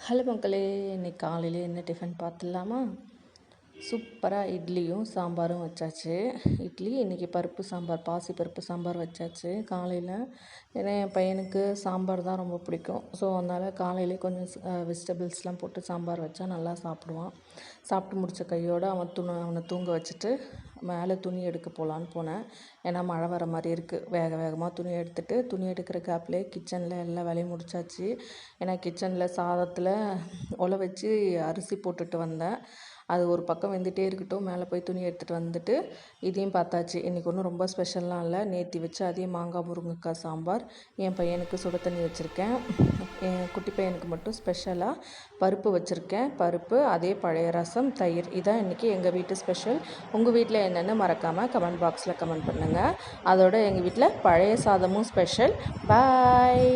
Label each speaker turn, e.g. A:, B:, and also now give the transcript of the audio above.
A: Hello மக்களே, இன்னைக்கு காலையிலே என்ன டிஃபன் பார்த்துடலாமா? சூப்பராக இட்லியும் சாம்பாரும் வச்சாச்சு. இட்லி இன்றைக்கி பருப்பு சாம்பார், பாசி பருப்பு சாம்பார் வச்சாச்சு காலையில். ஏன்னா என் பையனுக்கு சாம்பார் தான் ரொம்ப பிடிக்கும். ஸோ அதனால் காலையிலே கொஞ்சம் வெஜிடபிள்ஸ்லாம் போட்டு சாம்பார் வச்சா நல்லா சாப்பிடுவான். சாப்பிட்டு முடித்த கையோடு அவனை தூங்க வச்சுட்டு மேலே துணி எடுக்க போகலான்னு போனேன். ஏன்னா மழை வர மாதிரி இருக்குது. வேகமாக துணி எடுத்துகிட்டு துணி எடுக்கிற கேப்லேயே கிச்சனில் எல்லா வேலையும் முடிச்சாச்சு. ஏன்னா கிச்சனில் சாதத்தில் ஒலை வச்சு அரிசி போட்டுட்டு வந்தேன். அது ஒரு பக்கம் வெந்துகிட்டே இருக்கட்டும், மேலே போய் துணி எடுத்துகிட்டு வந்துட்டு இதையும் பார்த்தாச்சு. இன்றைக்கி ஒன்றும் ரொம்ப ஸ்பெஷல்லாம் இல்லை. நேற்று வச்சு அதே மாங்காய் முருங்கைக்காய் சாம்பார். என் பையனுக்கு சுட தண்ணி வச்சுருக்கேன். என் குட்டி பையனுக்கு மட்டும் ஸ்பெஷலாக பருப்பு வச்சுருக்கேன். பருப்பு, அதே பழைய ரசம், தயிர். இதான் இன்றைக்கி எங்கள் வீட்டு ஸ்பெஷல். உங்கள் வீட்டில் என்னென்னு மறக்காமல் கமெண்ட் பாக்ஸில் கமெண்ட் பண்ணுங்கள். அதோட எங்கள் வீட்டில் பழைய சாதமும் ஸ்பெஷல். பாய்.